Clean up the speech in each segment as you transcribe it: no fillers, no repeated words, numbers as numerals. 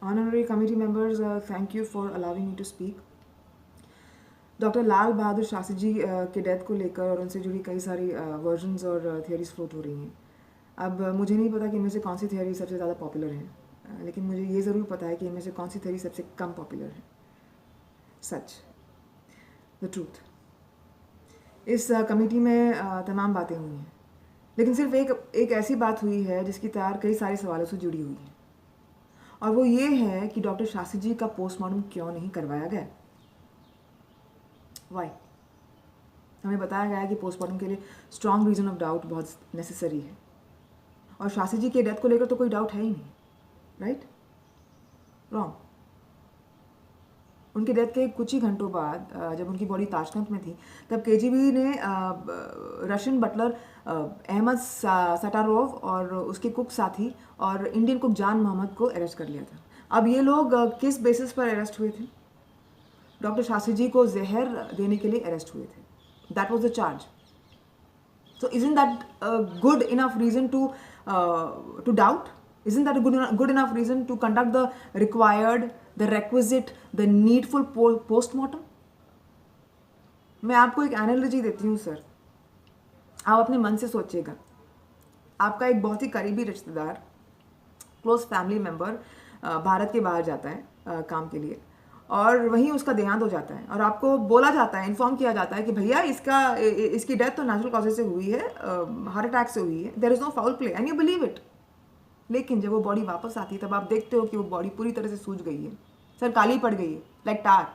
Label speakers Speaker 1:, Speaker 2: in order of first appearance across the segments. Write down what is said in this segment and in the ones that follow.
Speaker 1: Honorary committee members, thank you for allowing me to speak. Doctor Lal Bahadur Shastri ji के death को लेकर और उनसे जुड़ी कई सारी वर्जन्स और थियरीज फ्लोट हो रही हैं. अब मुझे नहीं पता कि इनमें से कौन सी थियरी सबसे ज़्यादा पॉपुलर है, लेकिन मुझे ये ज़रूर पता है कि इनमें से कौन सी थियरी सबसे कम पॉपुलर है. सच, द ट्रूथ. इस कमेटी में तमाम बातें हुई हैं, लेकिन सिर्फ एक ऐसी बात हुई है जिसकी तार कई सारे सवालों से जुड़ी हुई है, और वो ये है कि डॉक्टर शास्त्री जी का पोस्टमार्टम क्यों नहीं करवाया गया. वाई? हमें बताया गया है कि पोस्टमार्टम के लिए स्ट्रॉन्ग रीजन ऑफ डाउट बहुत नेसेसरी है, और शास्त्री जी के डेथ को लेकर तो कोई डाउट है ही नहीं. राइट? रॉन्ग. उनके डेथ के कुछ ही घंटों बाद जब उनकी बॉडी ताशकंद में थी, तब केजीबी ने रशियन बटलर अहमद सटारोव और उसके कुक साथी और इंडियन कुक जान मोहम्मद को अरेस्ट कर लिया था. अब ये लोग किस बेसिस पर अरेस्ट हुए थे? डॉक्टर शास्त्री जी को जहर देने के लिए अरेस्ट हुए थे. That was the charge. So isn't that good enough reason to doubt? Isn't that a good enough reason to conduct the required, the requisite, the needful postmortem? मैं आपको एक एनालॉजी देती हूँ सर, आप अपने मन से सोचिएगा. आपका एक बहुत ही करीबी रिश्तेदार, क्लोज फैमिली मेम्बर भारत के बाहर जाता है काम के लिए, और वहीं उसका देहांत हो जाता है, और आपको बोला जाता है, इन्फॉर्म किया जाता है कि भैया इसकी डेथ तो नेचुरल कॉजेज से हुई है, हार्ट अटैक से हुई है, there is no foul play, and you believe it. लेकिन जब वो बॉडी वापस आती है तब आप देखते हो कि वो बॉडी पूरी तरह से सूज गई है सर, काली पड़ गई है, लाइक टार.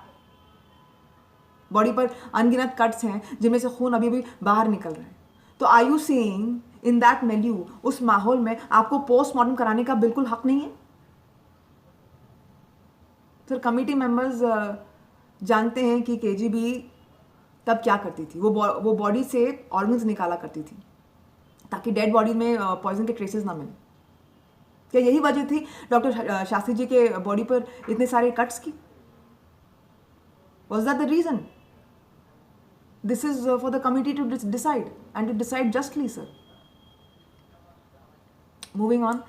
Speaker 1: बॉडी पर अनगिनत कट्स हैं जिनमें से खून अभी भी बाहर निकल रहा है. तो are you saying in that milieu, उस माहौल में आपको पोस्टमार्टम कराने का बिल्कुल हक नहीं है? सर, कमिटी मेंबर्स जानते हैं कि केजीबी तब क्या करती थी. वो बॉडी से ऑर्गन्स निकाला करती थी ताकि डेड बॉडी में पॉइजन के ट्रेसेस ना मिले. क्या यही वजह थी डॉक्टर शास्त्री जी के बॉडी पर इतने सारे कट्स की? Was that the reason? This is for the committee to decide, and to decide justly, sir. Moving on,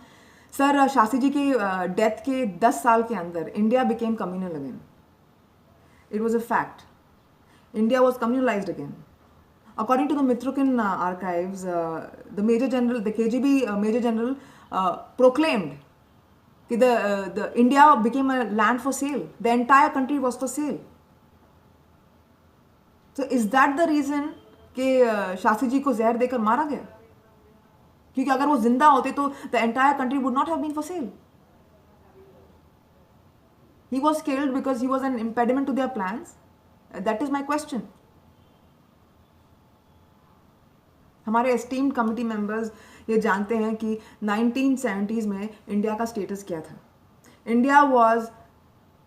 Speaker 1: sir, Shastri ji की डेथ के 10 साल के अंदर India became communal again. It was a fact. India was communalized again. According to the Mitrokin archives, the KGB Major General proclaimed that the India became a land for sale. The entire country was for sale. So is that the reason कि शास्त्री जी को जहर देकर मारा गया? क्योंकि अगर वो जिंदा होते तो the entire country would not have been for sale. He was killed because he was an impediment to their plans. That is my question. हमारे एस्टीम्ड कमिटी मेंबर्स ये जानते हैं कि 1970s में इंडिया का स्टेटस क्या था. India was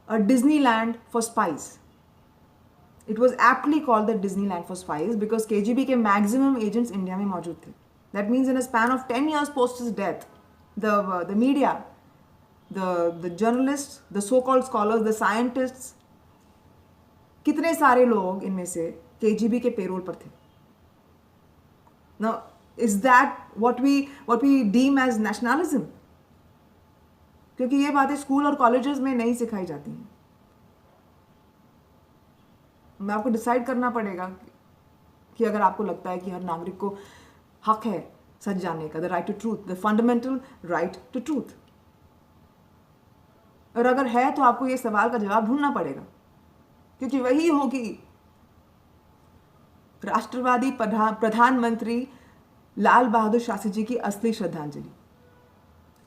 Speaker 1: a Disneyland for spice. It was aptly called the Disneyland for spice because KGB के मैक्सिमम एजेंट्स इंडिया में मौजूद थे. That means in a span of 10 years post his death, the media, the journalist, the so called scholars, the scientists, कितने सारे लोग इनमें से KGB के पेरोल पर थे. Now, is that what we deem as nationalism? क्योंकि ये बातें स्कूल और कॉलेजेस में नहीं सिखाई जाती हैं. मैं आपको डिसाइड करना पड़ेगा कि अगर आपको लगता है कि हर नागरिक को हक है सच जानने का, the right to truth, the fundamental right to truth, और अगर है तो आपको ये सवाल का जवाब ढूंढना पड़ेगा, क्योंकि वही होगी राष्ट्रवादी प्रधानमंत्री लाल बहादुर शास्त्री जी की असली श्रद्धांजलि,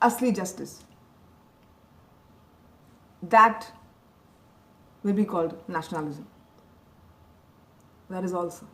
Speaker 1: असली justice. That will be called nationalism. That is also